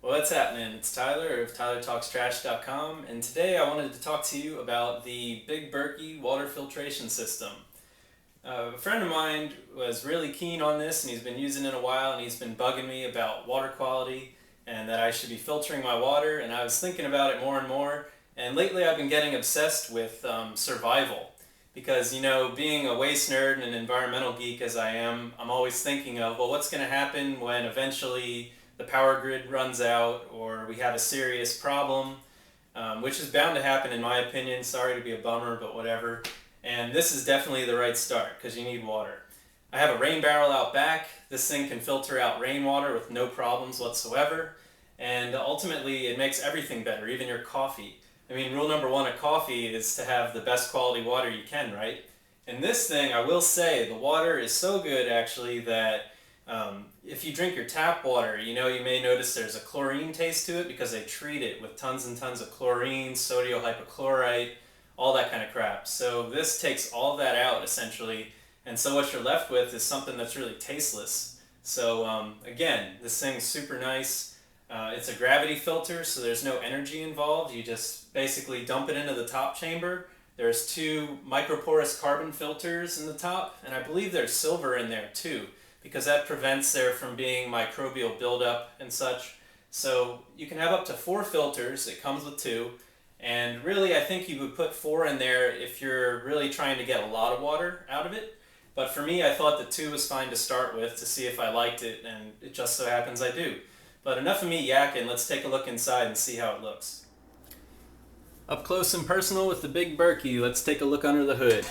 What's happening? It's Tyler of TylerTalksTrash.com, and today I wanted to talk to you about the Big Berkey water filtration system. A friend of mine was really keen on this, and he's been using it a while, and he's been bugging me about water quality and that I should be filtering my water, and I was thinking about it more and more, and lately I've been getting obsessed with survival. Because, being a waste nerd and an environmental geek as I am, I'm always thinking of, well, what's going to happen when eventually the power grid runs out or we have a serious problem, which is bound to happen in my opinion. Sorry to be a bummer, but whatever. And this is definitely the right start because you need water. I have a rain barrel out back. This thing can filter out rainwater with no problems whatsoever. And ultimately, it makes everything better, even your coffee. I mean, rule number one of coffee is to have the best quality water you can, right? And this thing, I will say, the water is so good actually that if you drink your tap water, you may notice there's a chlorine taste to it because they treat it with tons and tons of chlorine, sodium hypochlorite, all that kind of crap. So this takes all that out essentially, and so what you're left with is something that's really tasteless. So again, this thing's super nice. It's a gravity filter, so there's no energy involved. You just basically dump it into the top chamber. There's two microporous carbon filters in the top, and I believe there's silver in there too, because that prevents there from being microbial buildup and such. So you can have up to 4 filters. It comes with 2. And really, I think you would put 4 in there if you're really trying to get a lot of water out of it. But for me, I thought that 2 was fine to start with to see if I liked it, and it just so happens I do. But enough of me yakking, let's take a look inside and see how it looks. Up close and personal with the Big Berkey, let's take a look under the hood.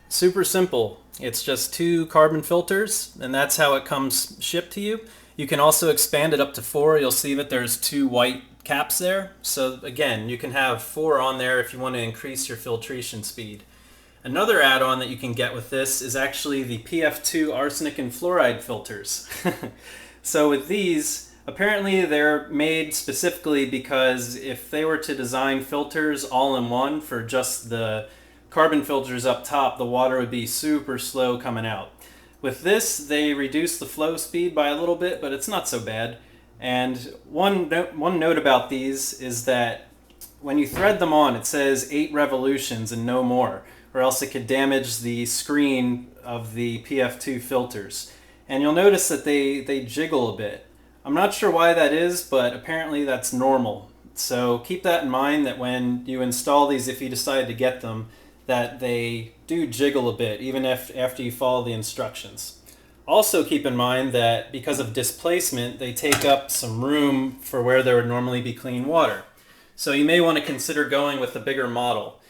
Super simple. It's just 2 carbon filters, and that's how it comes shipped to you. You can also expand it up to 4. You'll see that there's 2 white caps there. So again, you can have 4 on there if you want to increase your filtration speed. Another add-on that you can get with this is actually the PF-2 Arsenic and Fluoride filters. So with these, apparently they're made specifically because if they were to design filters all in one for just the carbon filters up top, the water would be super slow coming out. With this, they reduce the flow speed by a little bit, but it's not so bad. And one note about these is that when you thread them on, it says 8 revolutions and no more, or else it could damage the screen of the PF2 filters. And you'll notice that they jiggle a bit. I'm not sure why that is, but apparently that's normal. So keep that in mind that when you install these, if you decide to get them, that they do jiggle a bit, even after you follow the instructions. Also keep in mind that because of displacement, they take up some room for where there would normally be clean water. So you may want to consider going with the bigger model.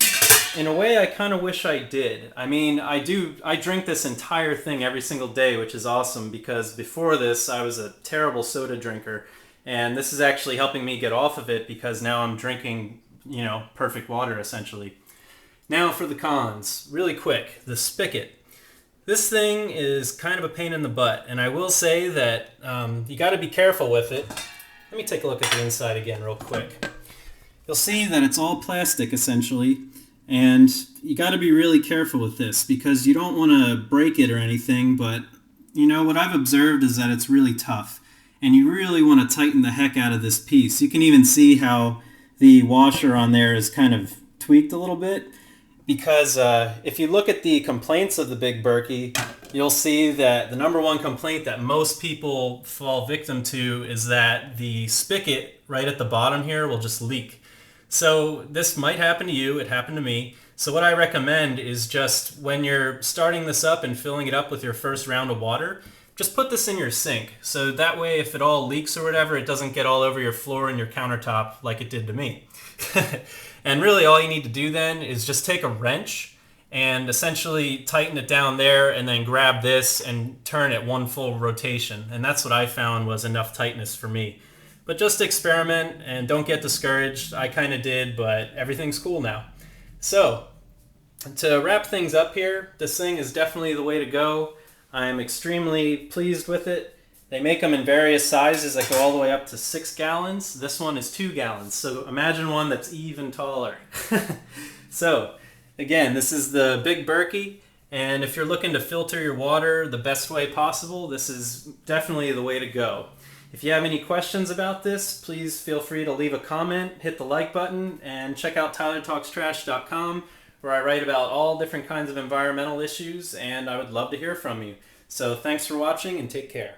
In a way, I kind of wish I did. I mean, I drink this entire thing every single day, which is awesome because before this, I was a terrible soda drinker. And this is actually helping me get off of it because now I'm drinking, perfect water essentially. Now for the cons, really quick, the spigot. This thing is kind of a pain in the butt, and I will say that you got to be careful with it. Let me take a look at the inside again real quick. You'll see that it's all plastic essentially, and you got to be really careful with this because you don't want to break it or anything, but what I've observed is that it's really tough, and you really want to tighten the heck out of this piece. You can even see how the washer on there is kind of tweaked a little bit. Because if you look at the complaints of the Big Berkey, you'll see that the number one complaint that most people fall victim to is that the spigot right at the bottom here will just leak. So this might happen to you, it happened to me. So what I recommend is just when you're starting this up and filling it up with your first round of water, just put this in your sink. So that way if it all leaks or whatever, it doesn't get all over your floor and your countertop like it did to me. And really all you need to do then is just take a wrench and essentially tighten it down there and then grab this and turn it 1 full rotation. And that's what I found was enough tightness for me. But just experiment and don't get discouraged. I kind of did, but everything's cool now. So to wrap things up here, this thing is definitely the way to go. I'm extremely pleased with it. They make them in various sizes that go all the way up to 6 gallons. This one is 2 gallons, so imagine one that's even taller. So, again, this is the Big Berkey, and if you're looking to filter your water the best way possible, this is definitely the way to go. If you have any questions about this, please feel free to leave a comment, hit the like button, and check out tylertalkstrash.com, where I write about all different kinds of environmental issues, and I would love to hear from you. So thanks for watching and take care.